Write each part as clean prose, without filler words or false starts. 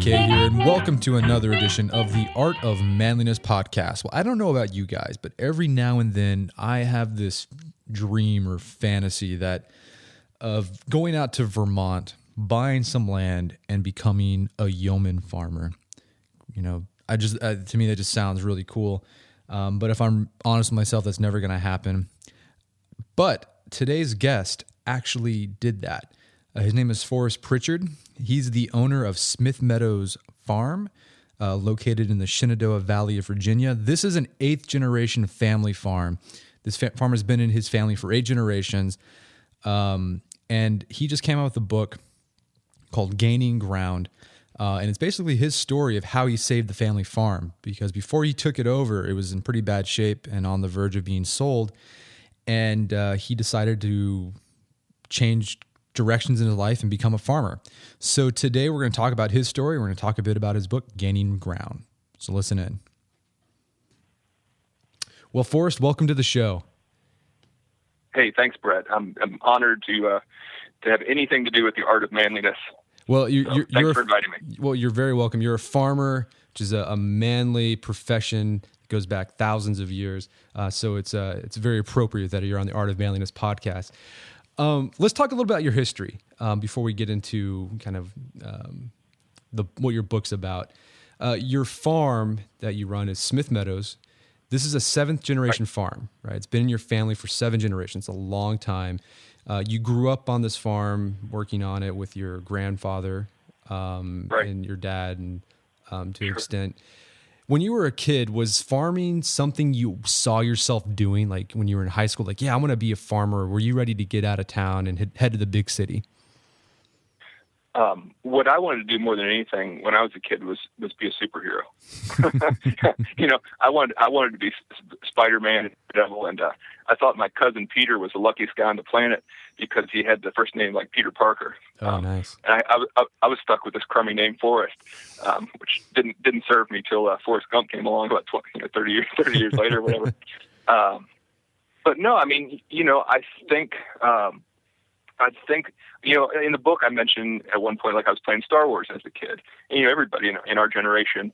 here, and welcome to another edition of the Art of Manliness podcast. Well, I don't know about you guys, but every now and then I have this dream or fantasy of going out to Vermont, buying some land, and becoming a yeoman farmer. You know, to me that just sounds really cool. But if I'm honest with myself, that's never going to happen. But today's guest actually did that. His name is Forrest Pritchard. He's the owner of Smith Meadows Farm, located in the Shenandoah Valley of Virginia. This is an 8th-generation family farm. This farm has been in his family for 8 generations, and he just came out with a book called Gaining Ground, and it's basically his story of how he saved the family farm, because before he took it over, it was in pretty bad shape and on the verge of being sold, and he decided to change directions in his life and become a farmer. So today we're going to talk about his story. We're going to talk a bit about his book, Gaining Ground. So listen in. Well, Forrest, welcome to the show. Hey, thanks, Brett. I'm honored to have anything to do with the art of manliness. Well, thanks for inviting me. Well, you're very welcome. You're a farmer, which is a manly profession. It goes back thousands of years. So it's very appropriate that you're on the Art of Manliness podcast. Let's talk a little about your history before we get into kind of what your book's about. Your farm that you run is Smith Meadows. This is a 7th-generation farm, right? It's been in your family for 7 generations, a long time. You grew up on this farm, working on it with your grandfather and your dad, and to an extent. When you were a kid, was farming something you saw yourself doing? Like when you were in high school, like, yeah, I'm going to be a farmer. Were you ready to get out of town and head to the big city? What I wanted to do more than anything when I was a kid was be a superhero. I wanted to be Spider-Man and Devil, and I thought my cousin Peter was the luckiest guy on the planet because he had the first name like Peter Parker. Oh, nice. And I was stuck with this crummy name Forrest, which didn't serve me till Forrest Gump came along about 30 years later, whatever. But no, I mean, I think. In the book I mentioned at one point, like I was playing Star Wars as a kid. And, everybody in our generation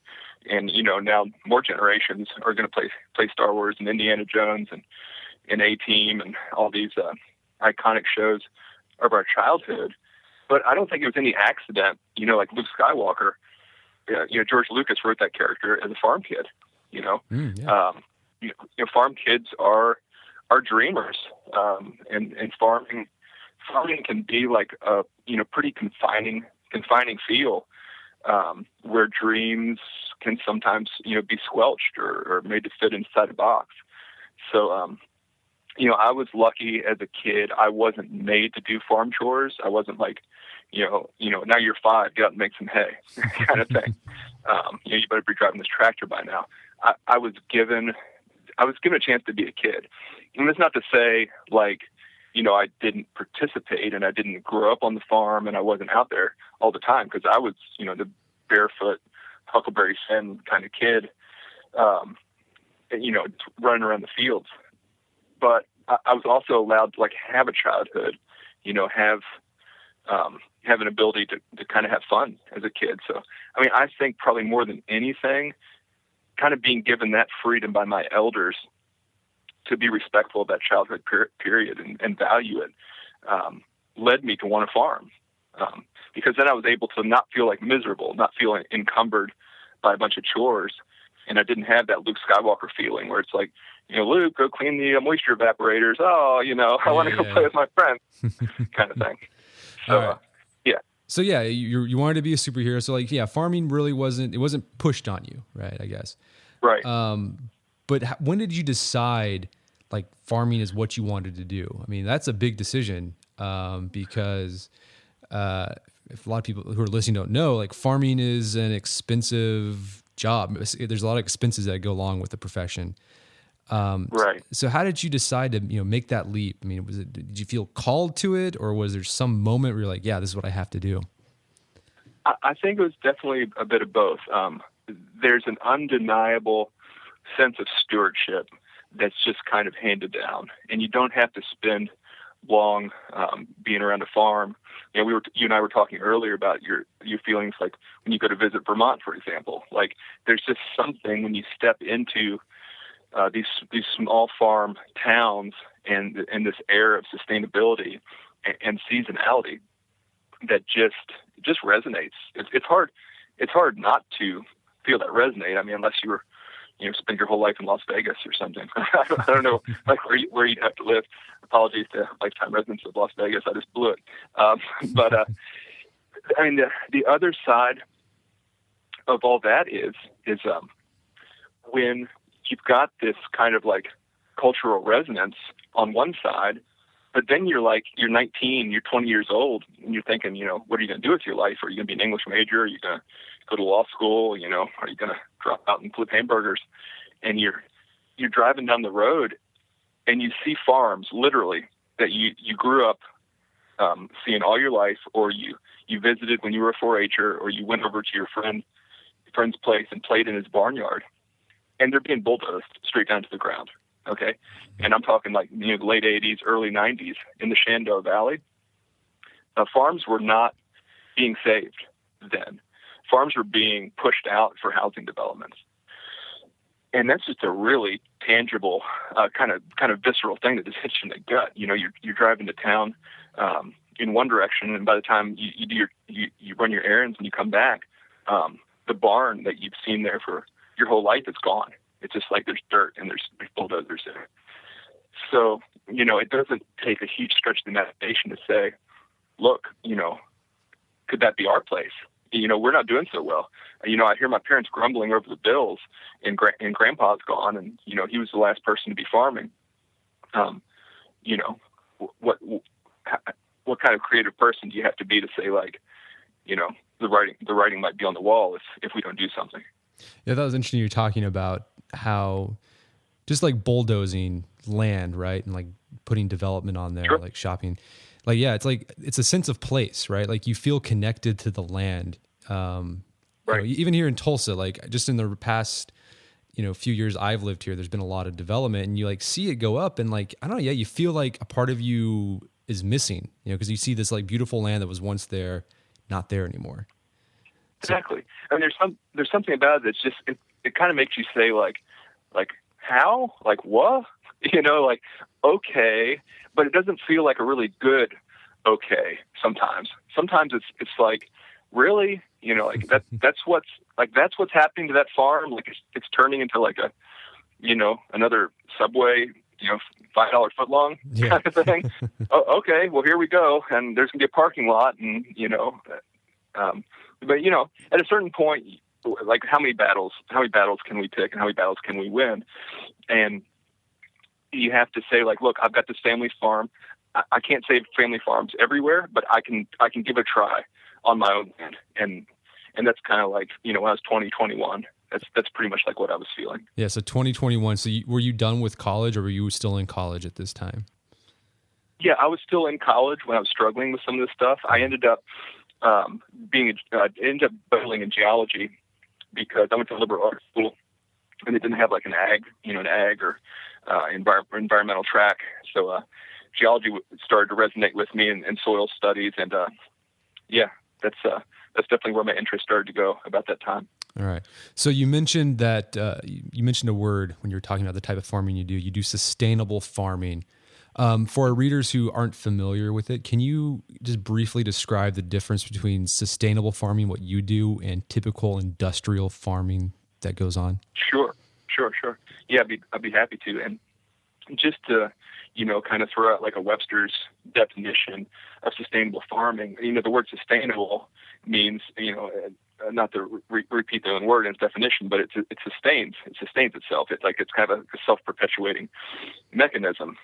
and, now more generations are going to play Star Wars and Indiana Jones and A-Team and all these iconic shows of our childhood. But I don't think it was any accident, like Luke Skywalker. George Lucas wrote that character as a farm kid, farm kids are dreamers, and farming can be like a pretty confining feel, where dreams can sometimes be squelched or made to fit inside a box. So I was lucky as a kid. I wasn't made to do farm chores. I wasn't like now you're 5, get out and make some hay kind of thing. You better be driving this tractor by now. I was given a chance to be a kid, and that's not to say like I didn't participate and I didn't grow up on the farm and I wasn't out there all the time, because I was, the barefoot Huckleberry Finn kind of kid, running around the fields. But I was also allowed to have a childhood, have an ability to kind of have fun as a kid. So, I mean, I think probably more than anything, kind of being given that freedom by my elders to be respectful of that childhood period and value it, led me to want to farm. Because then I was able to not feel miserable, not feel encumbered by a bunch of chores. And I didn't have that Luke Skywalker feeling where it's like, Luke, go clean the moisture evaporators. Oh, I want to go play with my friends kind of thing. So, yeah. So yeah, you wanted to be a superhero. So farming really wasn't pushed on you, right? I guess. Right. But when did you decide farming is what you wanted to do? I mean, that's a big decision, because if a lot of people who are listening don't know, farming is an expensive job. There's a lot of expenses that go along with the profession. Right. So how did you decide to make that leap? I mean, did you feel called to it, or was there some moment where you're like, yeah, this is what I have to do? I think it was definitely a bit of both. There's an undeniable sense of stewardship that's just kind of handed down, and you don't have to spend long being around a farm. You know, you and I were talking earlier about your feelings like when you go to visit Vermont, for example. Like there's just something when you step into these small farm towns and this air of sustainability and seasonality that just resonates. It's hard not to feel that resonate. I mean, unless you were, you know, spend your whole life in Las Vegas or something. I don't know, like where you'd have to live. Apologies to lifetime residents of Las Vegas. I just blew it. But I mean, the other side of all that is when you've got this kind of like cultural resonance on one side, but then you're 19, you're 20 years old, and you're thinking, you know, what are you going to do with your life? Are you going to be an English major? Are you going to go to law school? You know, are you going to drop out and flip hamburgers? And you're driving down the road, and you see farms literally that you grew up seeing all your life, or you visited when you were a 4-H'er, or you went over to your friend's place and played in his barnyard, and they're being bulldozed straight down to the ground. Okay. And I'm talking like, you know, the late 80s, early 90s in the Shenandoah Valley. Farms were not being saved then. Farms were being pushed out for housing developments. And that's just a really tangible, kind of visceral thing that just hits you in the gut. You know, you're driving to town in one direction, and by the time you run your errands and you come back, the barn that you've seen there for your whole life is gone. It's just like there's dirt and there's bulldozers there. So, you know, it doesn't take a huge stretch of the imagination to say, look, you know, could that be our place? You know, we're not doing so well. You know, I hear my parents grumbling over the bills, and Grandpa's gone, and, you know, he was the last person to be farming. You know, what kind of creative person do you have to be to say, like, you know, the writing might be on the wall if we don't do something? Yeah, that was interesting. You're talking about how just like bulldozing land, right? And like putting development on there, Sure. like shopping. Like, yeah, it's a sense of place, right? Like you feel connected to the land. Right. You know, even here in Tulsa, like just in the past, you know, few years I've lived here, there's been a lot of development, and you like see it go up, and like, I don't know, yeah, you feel like a part of you is missing, you know, because you see this like beautiful land that was once there, not there anymore. Exactly. I mean, there's something about it that's just, it kind of makes you say like how, like what, you know, like, okay, but it doesn't feel like a really good, okay. Sometimes it's like, really, you know, like that's what's happening to that farm. Like it's turning into like a, you know, another Subway, you know, $5 footlong kind of thing. Oh, okay. Well, here we go. And there's gonna be a parking lot, and, you know, but, you know, at a certain point, like how many battles can we pick, and how many battles can we win? And you have to say, like, look, I've got this family farm. I can't save family farms everywhere, but I can give it a try on my own land. And that's kind of like, you know, when I was 20, 21, that's pretty much like what I was feeling. Yeah. So 2021. So were you done with college, or were you still in college at this time? Yeah, I was still in college when I was struggling with some of this stuff. I ended up battling in geology because I went to liberal arts school, and they didn't have like an ag or environmental track. So geology started to resonate with me, and soil studies, and yeah, that's definitely where my interest started to go about that time. All right. So you mentioned that you mentioned a word when you were talking about the type of farming you do. You do sustainable farming. For our readers who aren't familiar with it, can you just briefly describe the difference between sustainable farming, what you do, and typical industrial farming that goes on? Sure. Yeah, I'd be happy to. And just to, you know, kind of throw out like a Webster's definition of sustainable farming, you know, the word sustainable means, you know, not to repeat the own word in its definition, but it sustains itself. It's like, it's kind of a self-perpetuating mechanism.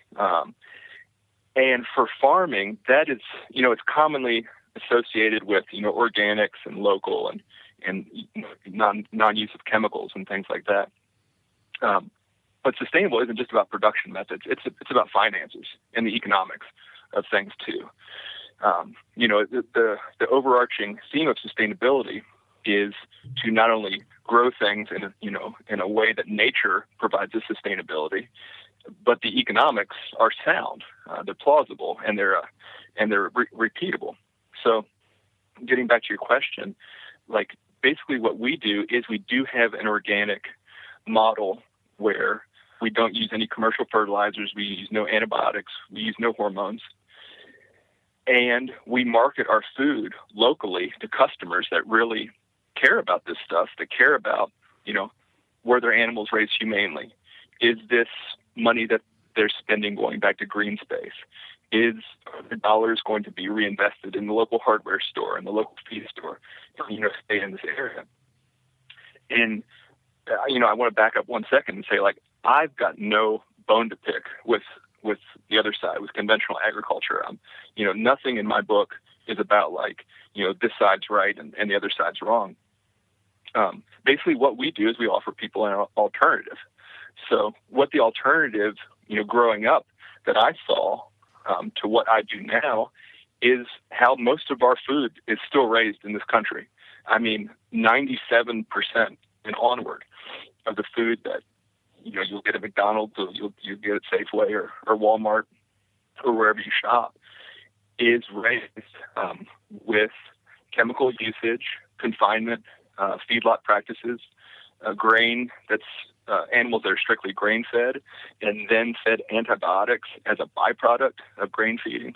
And for farming, that is, you know, it's commonly associated with, you know, organics and local and non-use of chemicals and things like that. But sustainable isn't just about production methods. It's about finances and the economics of things too. You know, the overarching theme of sustainability is to not only grow things in a way that nature provides us sustainability, but the economics are sound. They're plausible, and they're repeatable. So, getting back to your question, like basically what we do is we do have an organic model where we don't use any commercial fertilizers, we use no antibiotics, we use no hormones, and we market our food locally to customers that really care about this stuff, that care about, were their animals raised humanely? Is this money that they're spending going back to green space? Are the dollars going to be reinvested in the local hardware store and the local feed store, stay in this area? And, I want to back up 1 second and say, like, I've got no bone to pick with the other side, with conventional agriculture. Nothing in my book is about like, this side's right and the other side's wrong. Basically what we do is we offer people an alternative. So what the alternative, growing up that I saw to what I do now is how most of our food is still raised in this country. I mean, 97% and onward of the food that, you'll get at McDonald's, or you'll get at Safeway or Walmart or wherever you shop is raised with chemical usage, confinement, feedlot practices, grain that's animals that are strictly grain fed and then fed antibiotics as a byproduct of grain feeding,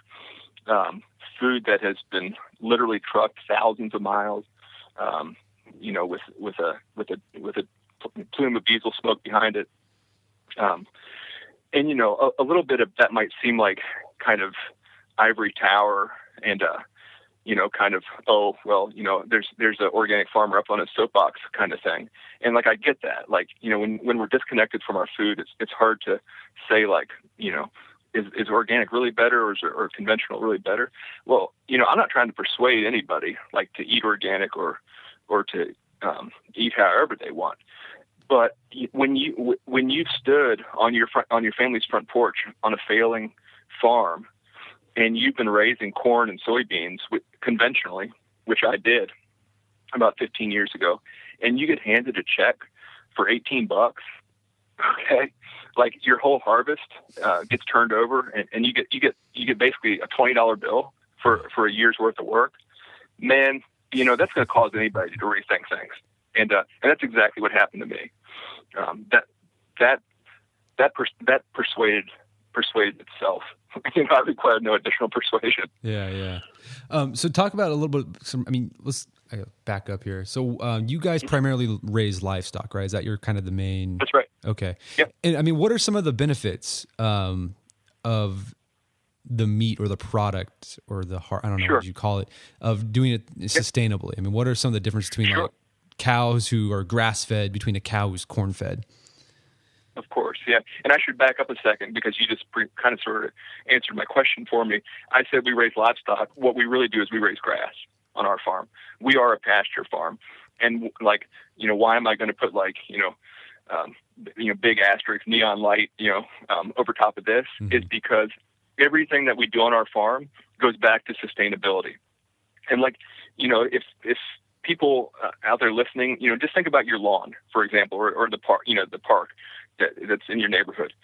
food that has been literally trucked thousands of miles, with a plume of diesel smoke behind it. And a little bit of that might seem like kind of ivory tower and, kind of, there's an organic farmer up on a soapbox kind of thing. And like, I get that, like, when we're disconnected from our food, it's hard to say like, is organic really better or conventional really better? Well, I'm not trying to persuade anybody like to eat organic or to eat however they want. But when you stood on your family's front porch on a failing farm, and you've been raising corn and soybeans conventionally, which I did about 15 years ago, and you get handed a check for $18, okay, like your whole harvest gets turned over, and you get basically a $20 bill for a year's worth of work. Man, that's going to cause anybody to rethink things, and that's exactly what happened to me. That persuaded itself. I required no additional persuasion. Yeah. So talk about a little bit. Let's back up here. So you guys primarily raise livestock, right? Is that your kind of the main? That's right. Okay. Yep. And what are some of the benefits of the meat or the product or I don't know what you call it, of doing it sustainably? What are some of the differences between like cows who are grass fed between a cow who's corn fed? Of course, yeah. And I should back up a second because you just kind of sort of answered my question for me. I said we raise livestock. What we really do is we raise grass on our farm. We are a pasture farm. And like, why am I going to put like, big asterisk neon light, over top of this? Mm-hmm. Is because everything that we do on our farm goes back to sustainability. And like, if people out there listening, just think about your lawn, for example, or the park, the park that's in your neighborhood.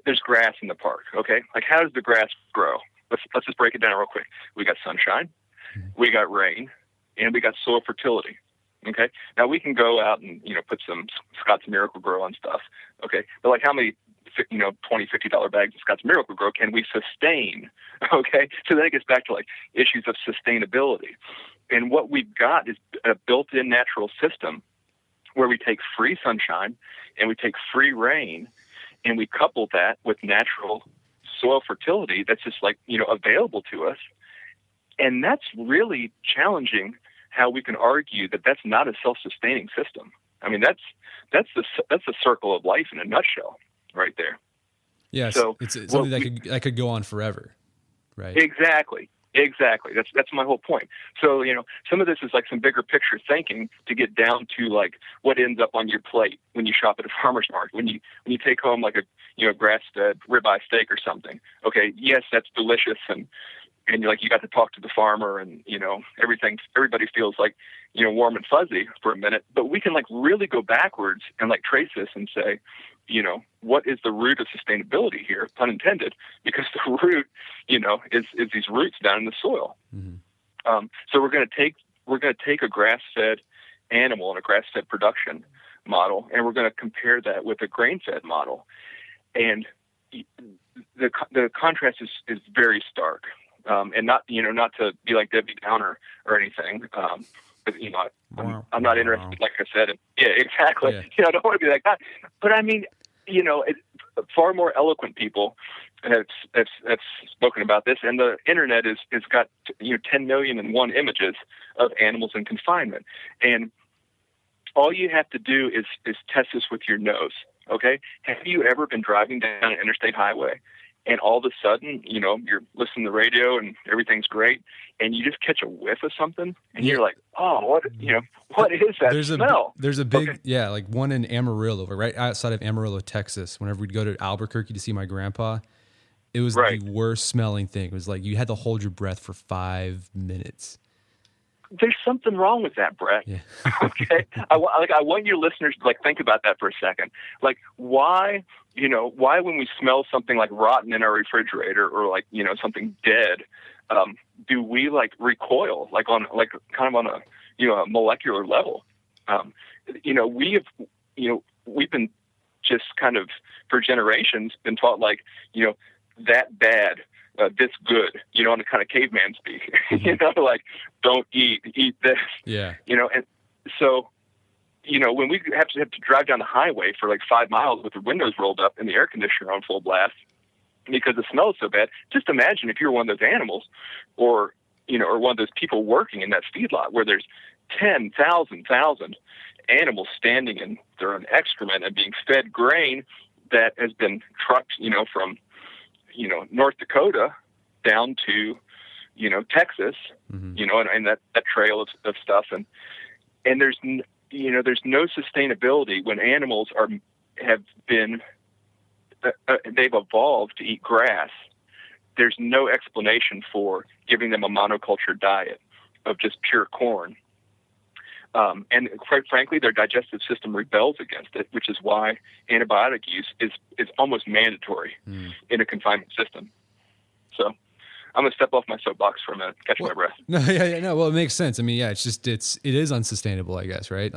There's grass in the park, okay? Like, how does the grass grow? Let's just break it down real quick. We got sunshine, we got rain, and we got soil fertility, okay? Now, we can go out and, put some Scott's Miracle-Gro on stuff, okay? But, like, how many, $20, $50 bags of Scott's Miracle-Gro can we sustain, okay? So then it gets back to, like, issues of sustainability. And what we've got is a built-in natural system where we take free sunshine and we take free rain and we couple that with natural soil fertility that's just like, available to us. And that's really challenging how we can argue that that's not a self-sustaining system. That's the circle of life in a nutshell right there. Yeah. So it's something that could go on forever. Right. Exactly. That's my whole point. So, some of this is like some bigger picture thinking to get down to like what ends up on your plate when you shop at a farmer's market, when you take home like a, grass-fed ribeye steak or something. Okay. Yes, that's delicious. And you got to talk to the farmer and, everybody feels like, warm and fuzzy for a minute, but we can like really go backwards and like trace this and say, what is the root of sustainability here, pun intended, because the root, is these roots down in the soil. Mm-hmm. So we're going to take a grass-fed animal and a grass-fed production model, and we're going to compare that with a grain-fed model. And the contrast is very stark. And not to be like Debbie Downer or anything. But, I'm not interested, like I said. Yeah, exactly. Yeah. I don't want to be like that. But I mean, far more eloquent people have spoken about this, and the internet has got 10 million and one images of animals in confinement, and all you have to do is test this with your nose. Okay, have you ever been driving down an interstate highway, and all of a sudden, you're listening to the radio and everything's great, and you just catch a whiff of something, and you're like, oh, what is that smell? There's a big, like one in Amarillo, right outside of Amarillo, Texas. Whenever we'd go to Albuquerque to see my grandpa, it was the worst smelling thing. It was like you had to hold your breath for 5 minutes. There's something wrong with that, Brett. Yeah. Okay. I want your listeners to think about that for a second. Why when we smell something like rotten in our refrigerator or something dead, do we recoil on a molecular level? We've been just kind of for generations been taught that bad. This good, on a kind of caveman speak, don't eat this, and so, when we have to drive down the highway for 5 miles with the windows rolled up and the air conditioner on full blast because the smell is so bad, just imagine if you're one of those animals or one of those people working in that feedlot where there's 10,000 animals standing in their own excrement and being fed grain that has been trucked, from North Dakota down to, Texas, mm-hmm. And that trail of stuff. And there's no sustainability when animals they've evolved to eat grass. There's no explanation for giving them a monoculture diet of just pure corn. And quite frankly, their digestive system rebels against it, which is why antibiotic use is almost mandatory in a confinement system. So I'm going to step off my soapbox for a minute, catch my breath. No, no. Well, it makes sense. I mean, it is unsustainable, I guess, right?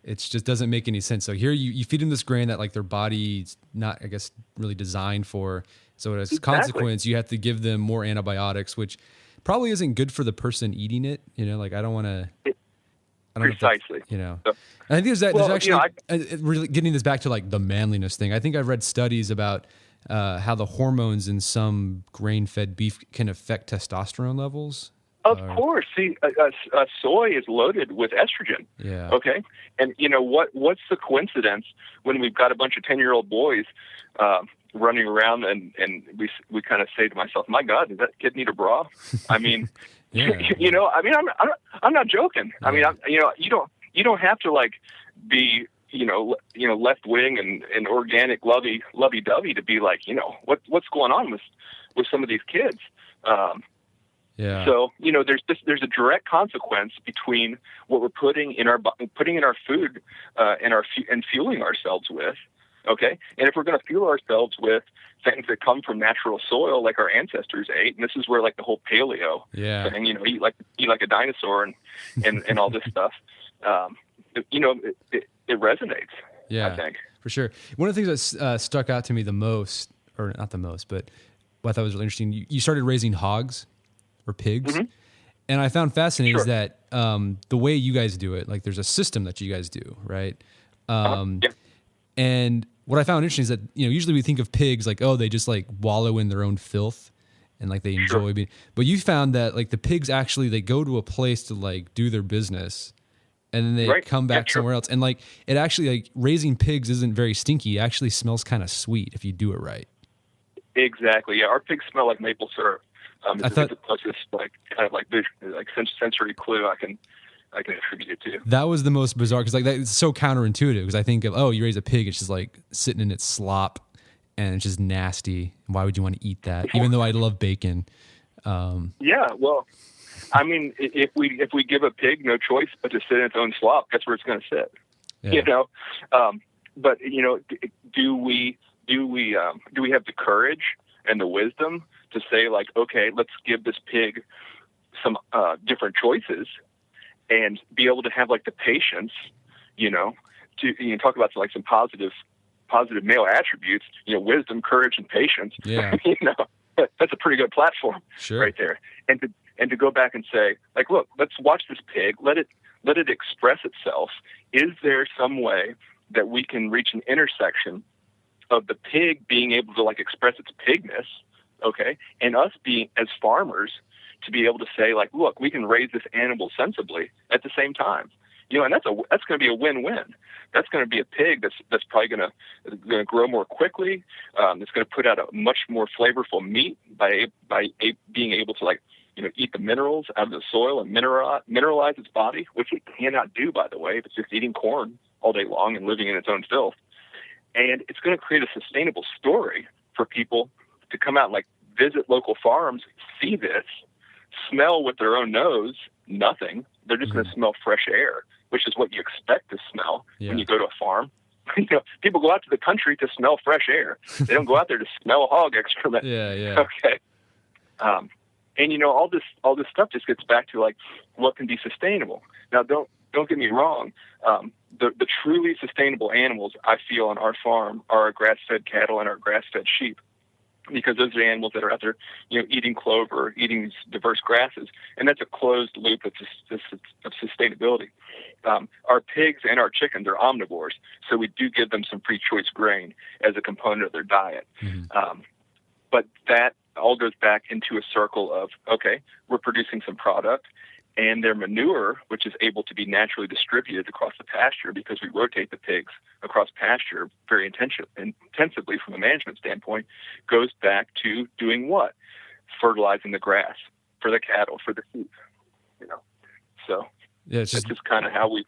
It just doesn't make any sense. So here you feed them this grain that their body's not, I guess, really designed for. So as a consequence, you have to give them more antibiotics, which probably isn't good for the person eating it. I don't want to. Precisely. I think there's actually really getting this back to the manliness thing. I think I've read studies about how the hormones in some grain-fed beef can affect testosterone levels. Of course. See, soy is loaded with estrogen. Yeah. Okay. And what's the coincidence when we've got a bunch of 10-year-old boys running around and we kind of say to myself, my God, does that kid need a bra? I mean, yeah. I'm not joking. Yeah. I mean, you don't have to be, left wing and organic lovey dovey to be what's going on with some of these kids. Yeah. So there's a direct consequence between what we're putting in our food and fueling ourselves with. Okay, and if we're going to fuel ourselves with things that come from natural soil, like our ancestors ate, and this is where the whole paleo thing, eat like a dinosaur and all this stuff, it resonates. Yeah, I think for sure. One of the things that stuck out to me the most, or not the most, but what I thought was really interesting, you started raising hogs or pigs, mm-hmm. and I found fascinating is that the way you guys do it, there's a system that you guys do, right? And what I found interesting is that, usually we think of pigs they just wallow in their own filth and they enjoy being, but you found that the pigs actually, they go to a place to do their business and then they come back somewhere else. And it actually, raising pigs isn't very stinky. It actually smells kind of sweet if you do it right. Exactly. Yeah. Our pigs smell like maple syrup. It's the closest sensory clue I can attribute it to. That was the most bizarre because it's so counterintuitive because I think of you raise a pig, it's just sitting in its slop and it's just nasty. Why would you want to eat that? Even though I love bacon. Yeah, well, I mean, if we give a pig no choice but to sit in its own slop, that's where it's going to sit. Yeah. but do we have the courage and the wisdom to say, like, okay, let's give this pig some different choices, and be able to have like the patience, to talk about like some positive male attributes, wisdom, courage, and patience. Yeah. That's a pretty good platform right there. And to go back and say, like, look, let's watch this pig, let it express itself. Is there some way that we can reach an intersection of the pig being able to like express its pigness, okay, and us being, as farmers, to be able to say, like, look, we can raise this animal sensibly at the same time, and that's going to be a win-win. That's going to be a pig that's probably going to grow more quickly. It's going to put out a much more flavorful meat by being able to, like, eat the minerals out of the soil and mineralize its body, which it cannot do, by the way, if it's just eating corn all day long and living in its own filth. And it's going to create a sustainable story for people to come out and, like, visit local farms, see this, smell with their own nose, nothing. They're just going to smell fresh air, which is what you expect to smell when you go to a farm. People go out to the country to smell fresh air. They don't go out there to smell hog excrement. Yeah. Okay. And all this stuff just gets back to, like, what can be sustainable. Now, don't get me wrong. The truly sustainable animals I feel on our farm are our grass-fed cattle and our grass-fed sheep, because those are the animals that are out there, eating clover, eating these diverse grasses, and that's a closed loop of sustainability. Our pigs and our chickens are omnivores, so we do give them some pre-choice grain as a component of their diet. Mm-hmm. But that all goes back into a circle of, okay, we're producing some product, and their manure, which is able to be naturally distributed across the pasture because we rotate the pigs across pasture very intensively from a management standpoint, goes back to doing what? Fertilizing the grass for the cattle, for the sheep. So it's just kind of how we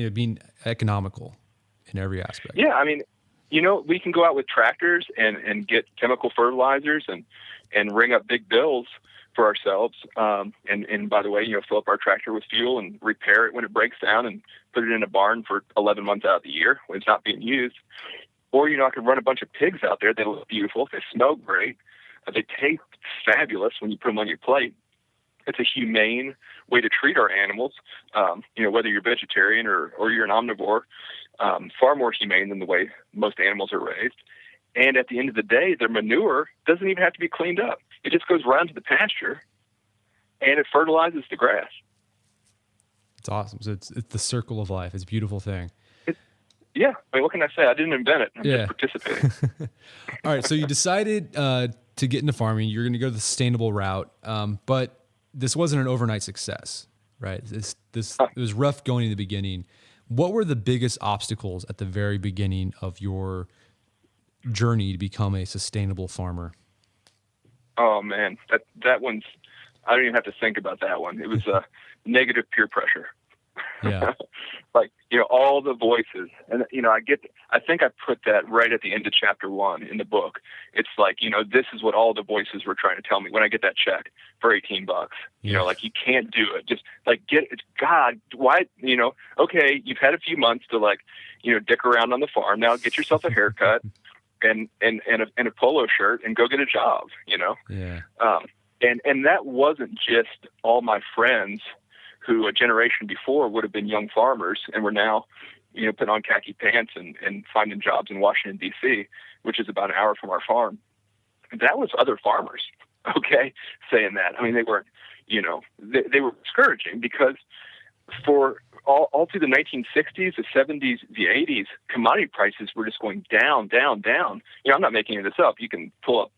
being economical in every aspect. Yeah, I mean, we can go out with tractors and get chemical fertilizers and ring up big bills for ourselves. And by the way, fill up our tractor with fuel and repair it when it breaks down and put it in a barn for 11 months out of the year when it's not being used. Or, I could run a bunch of pigs out there. They look beautiful. They smell great. They taste fabulous when you put them on your plate. It's a humane way to treat our animals. Whether you're vegetarian or you're an omnivore, far more humane than the way most animals are raised. And at the end of the day, their manure doesn't even have to be cleaned up. It just goes around to the pasture, and it fertilizes the grass. It's awesome. So it's the circle of life. It's a beautiful thing. Yeah. I mean, what can I say? I didn't invent it. I'm just participating. All right. So you decided to get into farming. You're going to go the sustainable route, but this wasn't an overnight success, right? It was rough going in the beginning. What were the biggest obstacles at the very beginning of your journey to become a sustainable farmer? Oh man, that one's, I don't even have to think about that one. It was negative peer pressure. Yeah. Like, all the voices, and I think I put that right at the end of chapter 1 in the book. It's like, this is what all the voices were trying to tell me when I get that check for $18. Like, you can't do it. Just like, God, why, okay, you've had a few months to, like, dick around on the farm. Now get yourself a haircut and a polo shirt and go get a job, Yeah. And that wasn't just all my friends who a generation before would have been young farmers and were now, putting on khaki pants and finding jobs in Washington, D.C., which is about an hour from our farm. That was other farmers, okay, saying that. I mean, they weren't, they were discouraging because for all through the 1960s, the 70s, the 80s, commodity prices were just going down, down, down. I'm not making this up. You can pull up,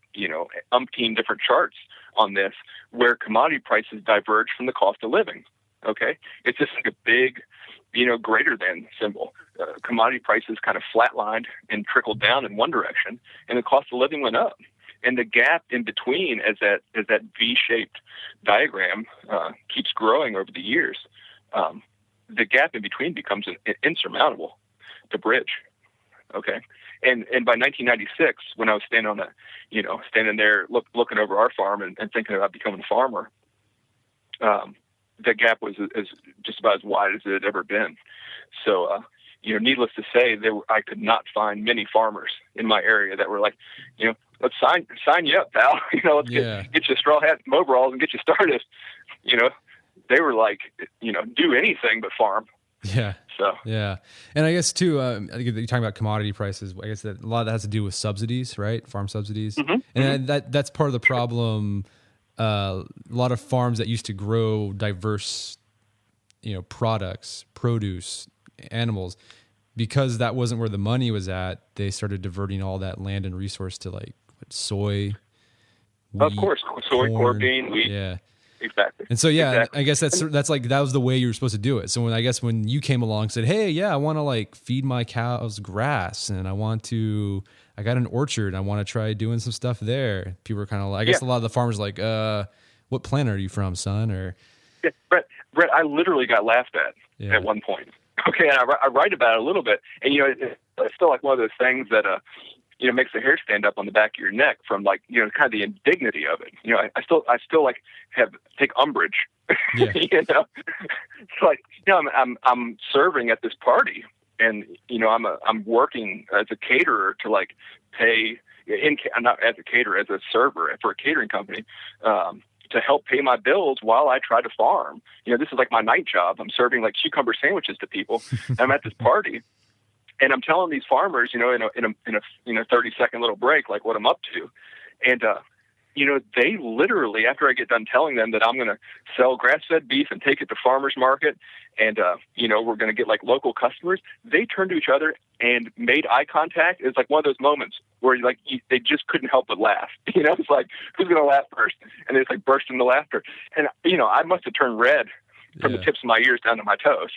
umpteen different charts on this where commodity prices diverge from the cost of living. Okay. It's just like a big, greater than symbol. Commodity prices kind of flatlined and trickled down in one direction, and the cost of living went up. And the gap in between, as that V-shaped diagram keeps growing over the years, the gap in between becomes insurmountable to bridge. Okay. And by 1996, when I was standing there looking over our farm and thinking about becoming a farmer, the gap was just about as wide as it had ever been. So, needless to say, I could not find many farmers in my area that were like, let's sign you up, pal. Let's get you a straw hat and overalls and get you started. They were like, do anything but farm. Yeah. So yeah, and I guess too, I think you're talking about commodity prices. I guess that a lot of that has to do with subsidies, right? Farm subsidies, and that's part of the problem. A lot of farms that used to grow diverse, products, produce, animals, because that wasn't where the money was at. They started diverting all that land and resource to like soy. Wheat, of course, soy, corn, wheat. Yeah. Exactly. And so, I guess that's like, that was the way you were supposed to do it. So when you came along and said, hey, yeah, I want to like feed my cows grass and I got an orchard. I want to try doing some stuff there. People were kind of like, I guess a lot of the farmers like, what planet are you from, son? Or yeah, Brett, I literally got laughed at at one point. Okay. And I write about it a little bit, and it's still like one of those things that, makes the hair stand up on the back of your neck from like, kind of the indignity of it. I still like take umbrage. Yeah. It's like, I'm serving at this party, and I'm working as a caterer to like pay not as a caterer, as a server for a catering company, to help pay my bills while I try to farm. This is like my night job. I'm serving like cucumber sandwiches to people. I'm at this party. And I'm telling these farmers, in a 30-second little break, like what I'm up to. And, they literally, after I get done telling them that I'm going to sell grass-fed beef and take it to farmers market and, we're going to get like local customers, they turned to each other and made eye contact. It's like one of those moments where they just couldn't help but laugh. It's like, who's going to laugh first? And they just like burst into laughter. And, I must have turned red from the tips of my ears down to my toes,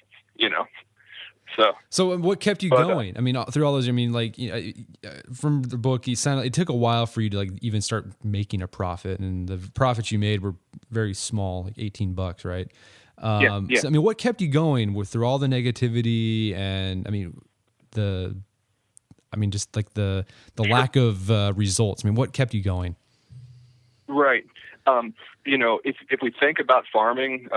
So what kept you going? I mean, through all those, from the book, it took a while for you to like even start making a profit, and the profits you made were very small, like $18, right? Yeah. So, what kept you going through all the negativity and just like the lack of results? What kept you going? Right. If we think about farming,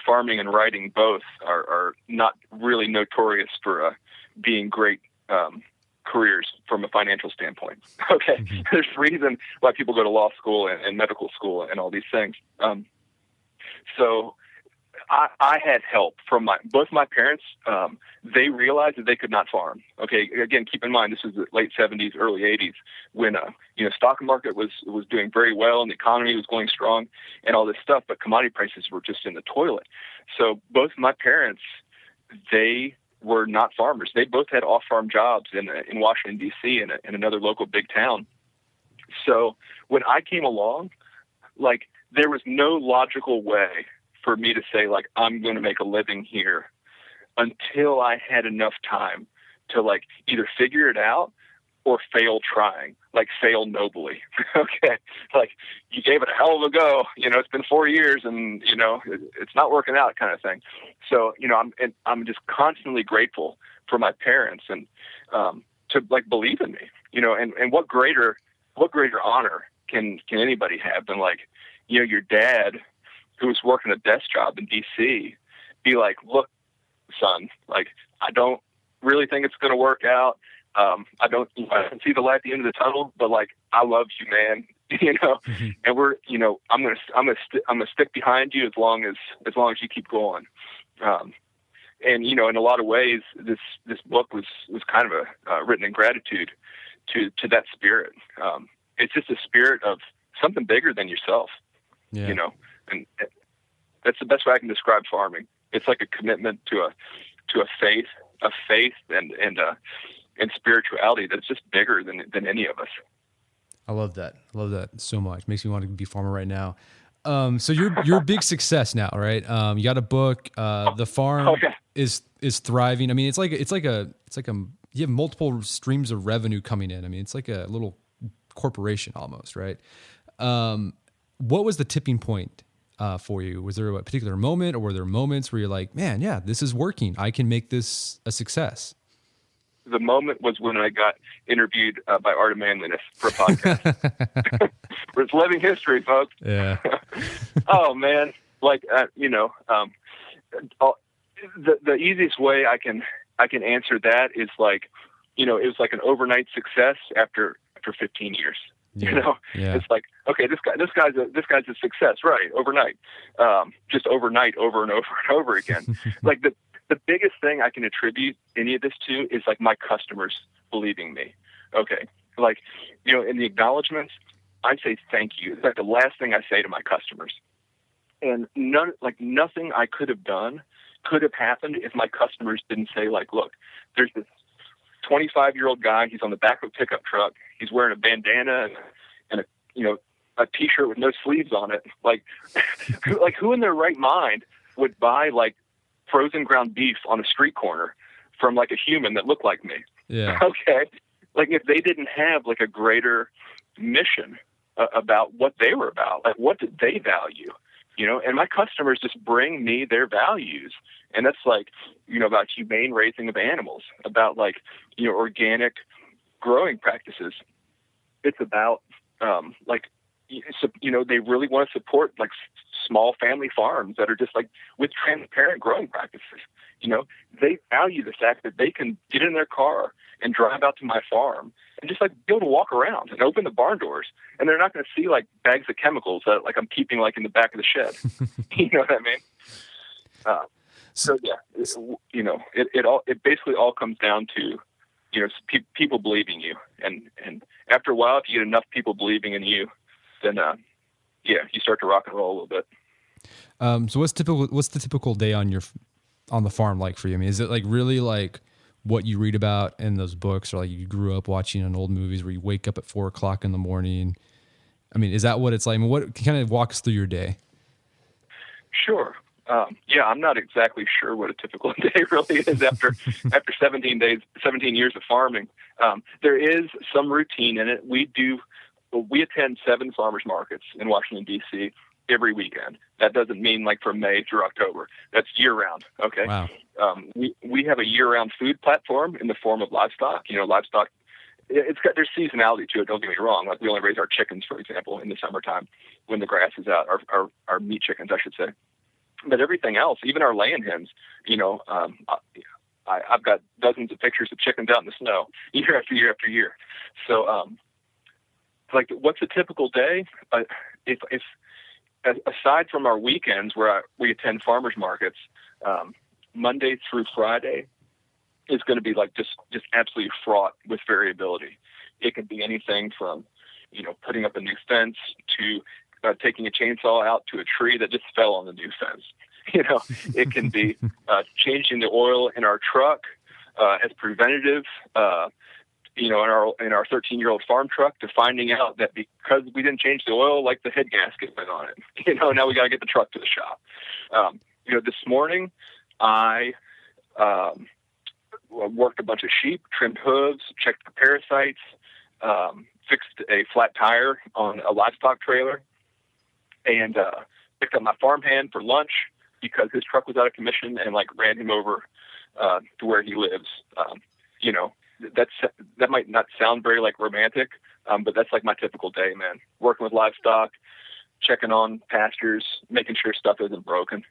farming and writing both are not really notorious for being great careers from a financial standpoint. Okay. Mm-hmm. There's a reason why people go to law school and medical school and all these things. So I had help from both my parents. They realized that they could not farm. Okay. Again, keep in mind, this was the late 70s, early 80s when, stock market was doing very well and the economy was going strong and all this stuff, but commodity prices were just in the toilet. So both my parents, they were not farmers. They both had off-farm jobs in Washington, D.C. in another local big town. So when I came along, like, there was no logical way for me to say, like, I'm going to make a living here until I had enough time to, like, either figure it out or fail trying, like fail nobly. Okay. Like, you gave it a hell of a go, it's been 4 years and, it's not working out kind of thing. So, I'm just constantly grateful for my parents and, to like believe in me, and what greater honor can anybody have than like, your dad who was working a desk job in DC be like, look, son, like, I don't really think it's going to work out. I don't see the light at the end of the tunnel, but like, I love you, man, mm-hmm. And we're, I'm going to stick behind you as long as you keep going. And, in a lot of ways, this book was kind of written in gratitude to that spirit. It's just a spirit of something bigger than yourself, and that's the best way I can describe farming. It's like a commitment to a faith and spirituality that's just bigger than any of us. I love that. So much. Makes me want to be a farmer right now. So you're a big success now, right? You got a book. The farm is thriving. I mean, it's like you have multiple streams of revenue coming in. I mean, it's like a little corporation almost, right? What was the tipping point for you? Was there a particular moment, or were there moments where you're like, man, yeah, this is working. I can make this a success? The moment was when I got interviewed by Art of Manliness for a podcast. It's living history, folks. Yeah. Oh man. Like, the easiest way I can I can answer that is like, it was like an overnight success after 15 years. Yeah. It's like, okay, this guy's a success, right? Overnight, just overnight, over and over and over again. Like the biggest thing I can attribute any of this to is like my customers believing me. Okay, like in the acknowledgments, I say thank you. It's like the last thing I say to my customers, and nothing I could have done could have happened if my customers didn't say like, look, there's this 25-year-old guy. He's on the back of a pickup truck. He's wearing a bandana and a T-shirt with no sleeves on it. Like, who in their right mind would buy like frozen ground beef on a street corner from like a human that looked like me? Yeah. Okay. Like if they didn't have like a greater mission about what they were about, like what did they value? And my customers just bring me their values. And that's like, about humane raising of animals, about like, organic growing practices. It's about, they really want to support like small family farms that are just like with transparent growing practices. They value the fact that they can get in their car and drive out to my farm and just like be able to walk around and open the barn doors, and they're not going to see like bags of chemicals that like I'm keeping like in the back of the shed. You know what I mean? So yeah, it basically all comes down to people believing you, and after a while, if you get enough people believing in you, then you start to rock and roll a little bit. So what's the typical day on the farm like for you? I mean, is it like really like what you read about in those books, or like you grew up watching in old movies where you wake up at 4:00 in the morning? I mean, is that what it's like? I mean, what kind of walks through your day? Sure. I'm not exactly sure what a typical day really is after 17 years of farming. There is some routine in it. We attend 7 farmers markets in Washington, D.C. every weekend. That doesn't mean like from May through October. That's year round. Okay. Wow. We have a year round food platform in the form of livestock. Livestock, there's seasonality to it. Don't get me wrong. Like we only raise our chickens, for example, in the summertime when the grass is out, our meat chickens, I should say. But everything else, even our laying hens, I've got dozens of pictures of chickens out in the snow year after year after year. So, like, what's a typical day? If aside from our weekends where we attend farmers markets, Monday through Friday is going to be like just absolutely fraught with variability. It can be anything from, putting up a new fence to taking a chainsaw out to a tree that just fell on the new fence. It can be changing the oil in our truck as preventative, in our 13-year-old farm truck, to finding out that because we didn't change the oil, like the head gasket went on it. Now we got to get the truck to the shop. This morning I worked a bunch of sheep, trimmed hooves, checked the parasites, fixed a flat tire on a livestock trailer, and picked up my farmhand for lunch because his truck was out of commission, and like ran him over to where he lives. That might not sound very like romantic, but that's like my typical day, man. Working with livestock, checking on pastures, making sure stuff isn't broken,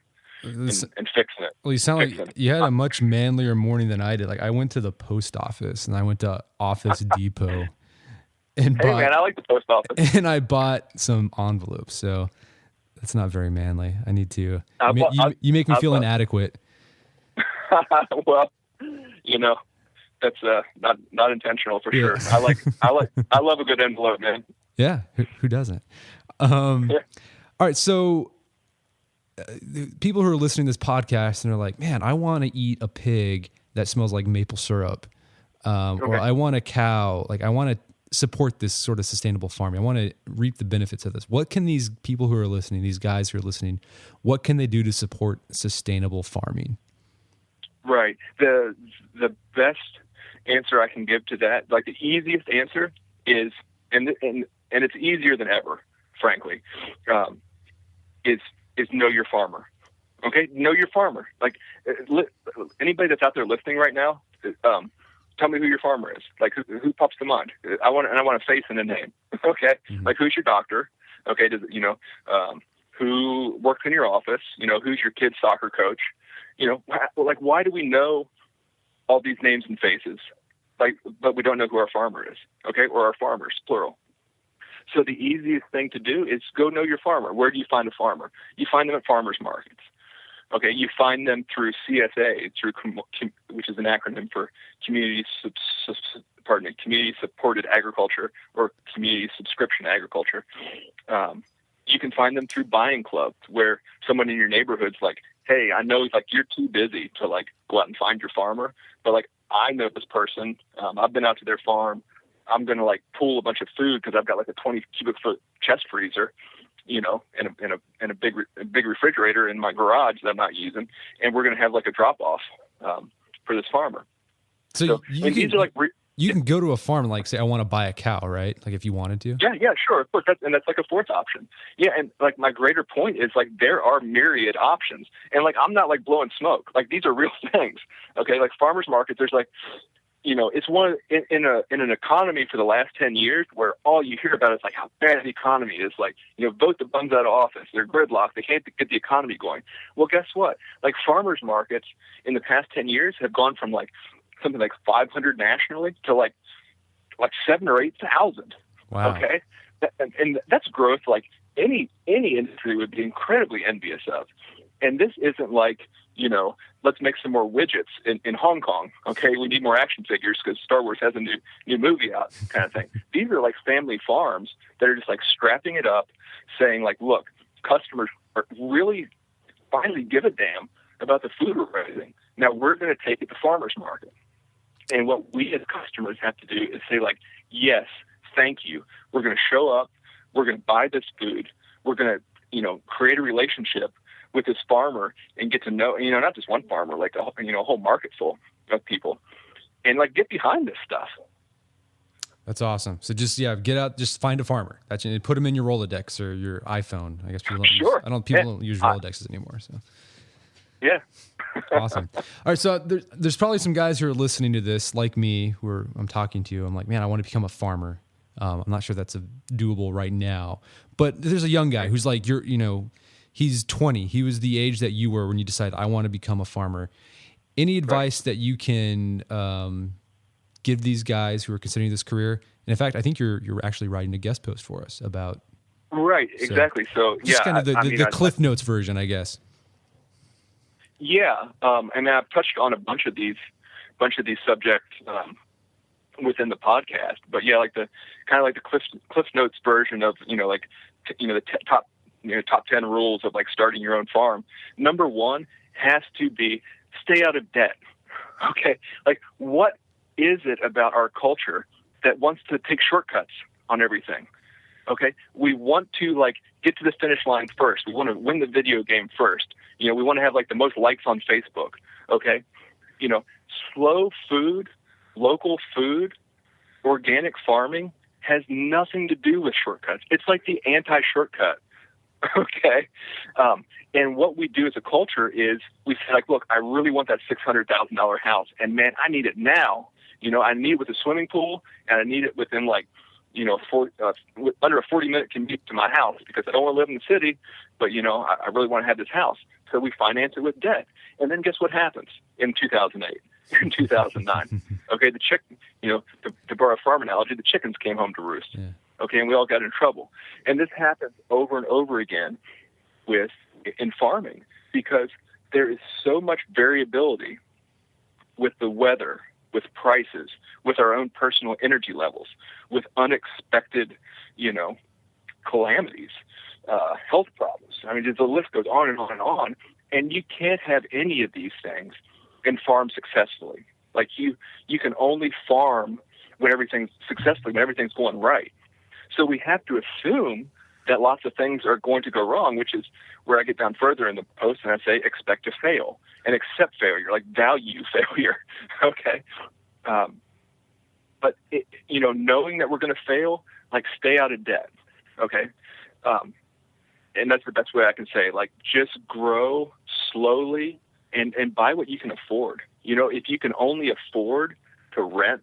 and fixing it. Well, you sound like you had a much manlier morning than I did. Like I went to the post office and I went to Office Depot. And man, I like the post office. And I bought some envelopes, so that's not very manly. I need to. You make me feel inadequate. Well, that's not intentional for sure. I love a good envelope, man. Yeah, who doesn't? Yeah. All right, so people who are listening to this podcast and are like, man, I want to eat a pig that smells like maple syrup, or I want a cow. Like I want to support this sort of sustainable farming. I want to reap the benefits of this. What can these people who are listening, these guys who are listening, what can they do to support sustainable farming? Right. The best answer I can give to that, like the easiest answer is, and it's easier than ever, frankly, is know your farmer. Okay, know your farmer. Like anybody that's out there listening right now, tell me who your farmer is. Like who pops to mind? I want a face and a name. Okay, like who's your doctor? Okay, who works in your office? Who's your kid's soccer coach? Like why do we know all these names and faces, like, but we don't know who our farmer is, okay, or our farmers, plural. So the easiest thing to do is go know your farmer. Where do you find a farmer? You find them at farmers markets. Okay, you find them through CSA, which is an acronym for community supported agriculture or community subscription agriculture. You can find them through buying clubs, where someone in your neighborhood's like, hey, I know like you're too busy to like go out and find your farmer, but like I know this person. I've been out to their farm. I'm going to like pull a bunch of food because I've got like a 20 cubic foot chest freezer, you know, and a big refrigerator in my garage that I'm not using, and we're going to have like a drop off for this farmer. So you can go to a farm and like say, I want to buy a cow, right? Like if you wanted to. Yeah, sure, of course. That's like a fourth option. Yeah, and like my greater point is like there are myriad options, and like I'm not like blowing smoke. Like these are real things. Okay, like farmers markets. There's like, you know, it's one in an economy for the last 10 years where all you hear about is like how bad the economy is. Like, you know, vote the bums out of office. They're gridlocked. They can't get the economy going. Well, guess what? Like farmers markets in the past 10 years have gone from like something like 500 nationally to like 7,000 or 8,000. Wow. Okay. And that's growth like any industry would be incredibly envious of. And this isn't like, you know, let's make some more widgets in Hong Kong. Okay, we need more action figures because Star Wars has a new movie out, kind of thing. These are like family farms that are just like strapping it up, saying like, look, customers are really finally give a damn about the food we're raising. Now we're going to take it to farmers market. And what we as customers have to do is say like, yes, thank you. We're going to show up. We're going to buy this food. We're going to, you know, create a relationship with this farmer and get to know, you know, not just one farmer, like a whole market full of people, and like get behind this stuff. That's awesome. So just get out, just find a farmer. Put them in your Rolodex or your iPhone. I guess people don't use Rolodexes anymore. So yeah, awesome. All right, so there's probably some guys who are listening to this, like me, I'm talking to. I'm like, man, I want to become a farmer. I'm not sure that's doable right now, but there's a young guy who's like, he's 20. He was the age that you were when you decided, I want to become a farmer. Any advice that you can give these guys who are considering this career? And in fact, I think you're actually writing a guest post for us about. Right, exactly. So just kind of the Cliff Notes version, I guess. Yeah, and I've touched on a bunch of these subjects within the podcast. But yeah, like the kind of like the Cliff Notes version of the top 10 rules of like starting your own farm. Number one has to be stay out of debt. Okay. Like what is it about our culture that wants to take shortcuts on everything? Okay. We want to like get to the finish line first. We want to win the video game first. You know, we want to have like the most likes on Facebook. Okay. You know, slow food, local food, organic farming has nothing to do with shortcuts. It's like the anti-shortcut. Okay. And what we do as a culture is we say like, look, I really want that $600,000 house, and man, I need it now. You know, I need it with a swimming pool, and I need it within like, you know, under a 40-minute commute to my house because I don't want to live in the city, but you know, I really want to have this house. So we finance it with debt. And then guess what happens in 2008, in 2009? Okay. The chicken, you know, to borrow a farm analogy, the chickens came home to roost. Yeah. Okay, and we all got in trouble. And this happens over and over again in farming because there is so much variability with the weather, with prices, with our own personal energy levels, with unexpected, you know, calamities, health problems. I mean, the list goes on and on and on. And you can't have any of these things and farm successfully. Like you can only farm when everything's going right. So we have to assume that lots of things are going to go wrong, which is where I get down further in the post and I say expect to fail and accept failure, like value failure. Okay. But knowing that we're going to fail, like stay out of debt. Okay. And that's the best way I can say, like just grow slowly and buy what you can afford. You know, if you can only afford to rent,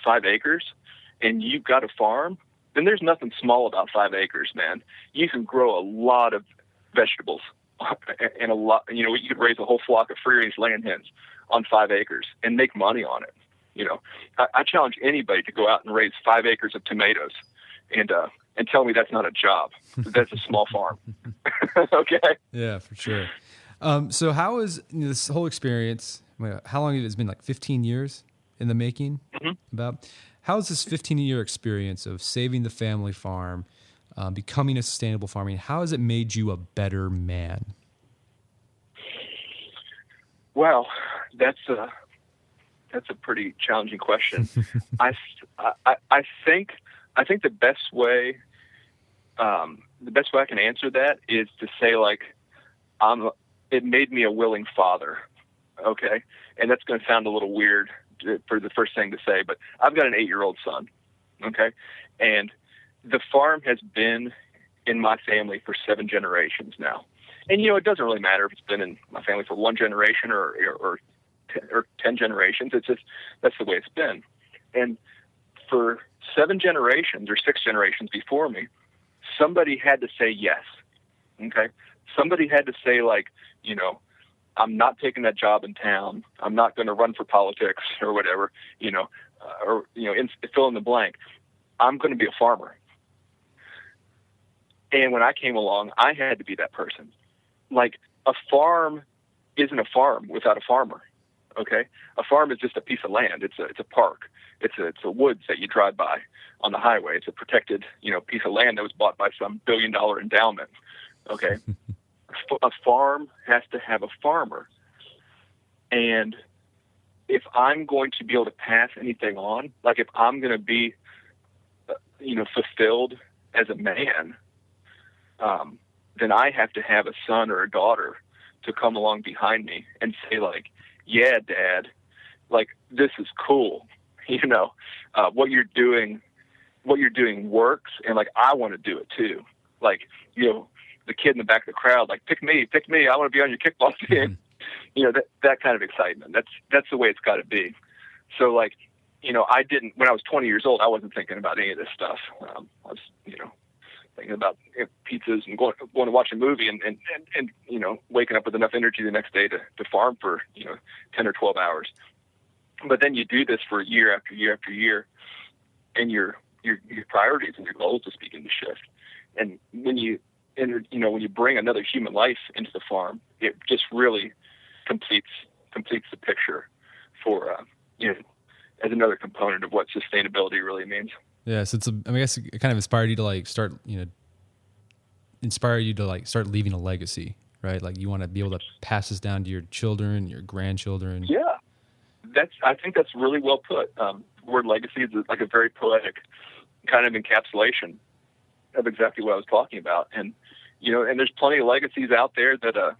5 acres and you've got a farm, then there's nothing small about 5 acres, man. You can grow a lot of vegetables and a lot, you know, you could raise a whole flock of free range laying hens on 5 acres and make money on it. You know, I challenge anybody to go out and raise 5 acres of tomatoes and tell me that's not a job. That's a small farm. Okay. Yeah, for sure. So how is this whole experience, how long has it been, like 15 years in the making? Mm-hmm. About how is this 15-year experience of saving the family farm, becoming a sustainable farming, how has it made you a better man? Well, that's a pretty challenging question. I think the best way I can answer that is to say, like, it made me a willing father. Okay. And that's going to sound a little weird for the first thing to say, but I've got an 8-year-old son. Okay. And the farm has been in my family for 7 generations now. And, you know, it doesn't really matter if it's been in my family for 1 generation or 10 generations. It's just, that's the way it's been. And for 7 generations or 6 generations before me, somebody had to say yes. Okay. Somebody had to say, like, you know, I'm not taking that job in town. I'm not going to run for politics or whatever, you know, fill in the blank. I'm going to be a farmer. And when I came along, I had to be that person. Like, a farm isn't a farm without a farmer. Okay. A farm is just a piece of land. It's a park. It's a woods that you drive by on the highway. It's a protected, you know, piece of land that was bought by some $1 billion endowment. Okay. A farm has to have a farmer. And if I'm going to be able to pass anything on, like if I'm going to be, you know, fulfilled as a man, then I have to have a son or a daughter to come along behind me and say, like, yeah, Dad, like, this is cool. You know, what you're doing works. And, like, I want to do it too. Like, you know, the kid in the back of the crowd, like, pick me. I want to be on your kickball team. You know, that kind of excitement. That's the way it's got to be. So, like, you know, when I was 20 years old, I wasn't thinking about any of this stuff. I was, you know, thinking about pizzas and going to watch a movie and you know, waking up with enough energy the next day to farm for, you know, 10 or 12 hours. But then you do this for year after year after year, and your priorities and your goals just begin to shift. And when you bring another human life into the farm, it just really completes the picture for, you know, as another component of what sustainability really means. Yeah, so I guess it kind of inspired you to start leaving a legacy, right? Like, you want to be able to pass this down to your children, your grandchildren. Yeah, I think that's really well put. The word legacy is like a very poetic kind of encapsulation of exactly what I was talking about. And, you know, and there's plenty of legacies out there that,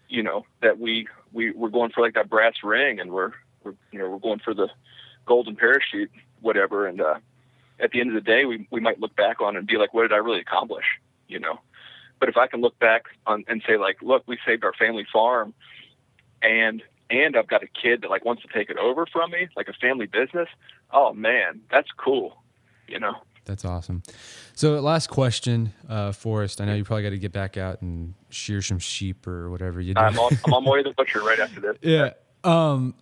you know, that we're going for, like, that brass ring, and we're going for the golden parachute, whatever. And, at the end of the day, we might look back on and be like, what did I really accomplish? You know? But if I can look back on and say, like, look, we saved our family farm, and I've got a kid that, like, wants to take it over from me, like a family business. Oh man, that's cool. You know? That's awesome. So, last question, Forrest. I know you probably got to get back out and shear some sheep or whatever you do. I'm on my way to the butcher right after this. Yeah. Are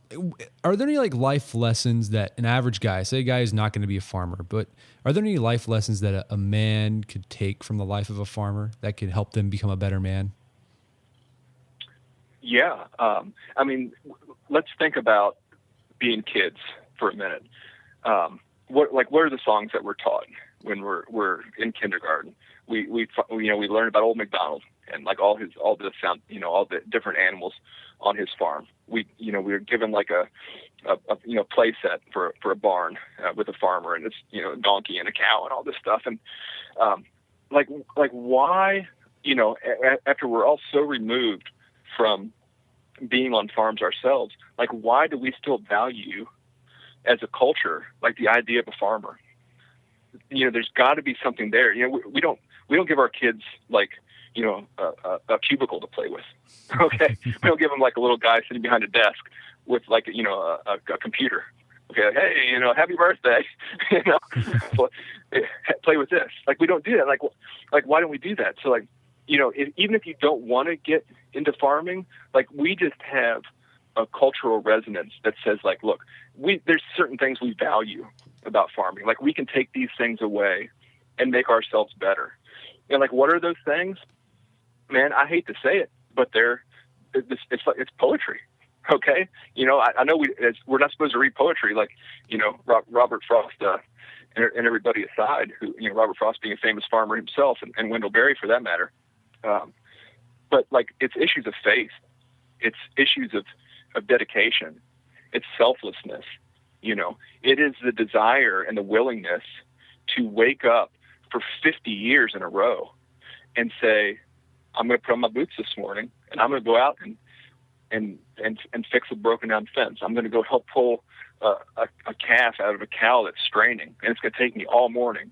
there any, like, life lessons that an average guy, say a guy is not going to be a farmer, but are there any life lessons that a man could take from the life of a farmer that could help them become a better man? Yeah. I mean, let's think about being kids for a minute. What are the songs that we're taught when we're in kindergarten? We learn about Old MacDonald and, like, all the different animals on his farm. We were given, like, a play set for a barn with a farmer and this, you know, a donkey and a cow and all this stuff. And like why, you know, after we're all so removed from being on farms ourselves, like, why do we still value as a culture, like, the idea of a farmer? You know, there's got to be something there. You know, we don't give our kids, like, you know, a cubicle to play with. Okay. We don't give them, like, a little guy sitting behind a desk with, like, you know, a computer. Okay. Like, hey, you know, happy birthday, you know, play with this. Like, we don't do that. Like, why don't we do that? So, like, even if you don't want to get into farming, like we just have a cultural resonance that says like, look, there's certain things we value about farming. Like we can take these things away and make ourselves better. And like, what are those things? Man, I hate to say it, but it's poetry. Okay. I know we're not supposed to read poetry, like, Robert Frost, and everybody aside, who, Robert Frost being a famous farmer himself, and Wendell Berry for that matter. But like, it's issues of faith. It's issues of dedication. It's selflessness. It is the desire and the willingness to wake up for 50 years in a row and say, I'm going to put on my boots this morning and I'm going to go out and fix a broken down fence. I'm going to go help pull a calf out of a cow that's straining, and it's going to take me all morning.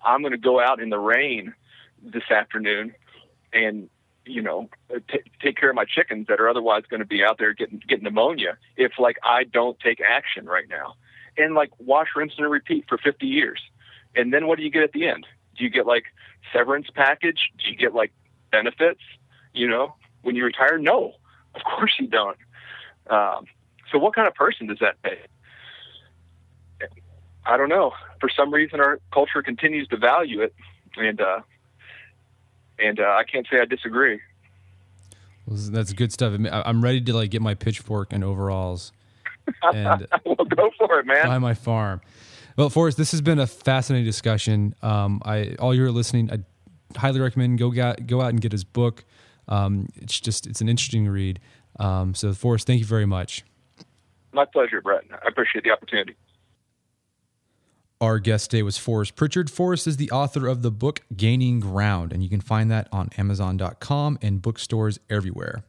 I'm going to go out in the rain this afternoon and, take care of my chickens that are otherwise going to be out there getting pneumonia if like I don't take action right now. And like wash, rinse, and repeat for 50 years. And then what do you get at the end? Do you get like severance package? Do you get like benefits, when you retire? No, of course you don't. So what kind of person does that make? I don't know. For some reason, our culture continues to value it, and I can't say I disagree. Well, that's good stuff. I'm ready to like get my pitchfork and overalls and well, go for it, man. Buy my farm. Well, Forrest, this has been a fascinating discussion. All you are listening, I highly recommend go out and get his book. It's an interesting read. So Forrest, thank you very much. My pleasure, Brett. I appreciate the opportunity. Our guest today was Forrest Pritchard. Forrest is the author of the book Gaining Ground, and you can find that on Amazon.com and bookstores everywhere.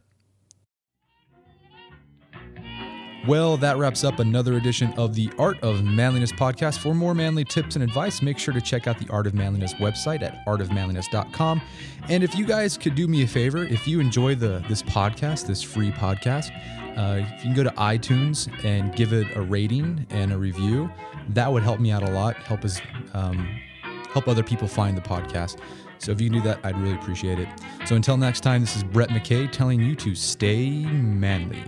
Well, that wraps up another edition of the Art of Manliness podcast. For more manly tips and advice, make sure to check out the Art of Manliness website at artofmanliness.com. And if you guys could do me a favor, if you enjoy this podcast, this free podcast, if you can go to iTunes and give it a rating and a review, that would help me out a lot, help other people find the podcast. So if you can do that, I'd really appreciate it. So until next time, this is Brett McKay telling you to stay manly.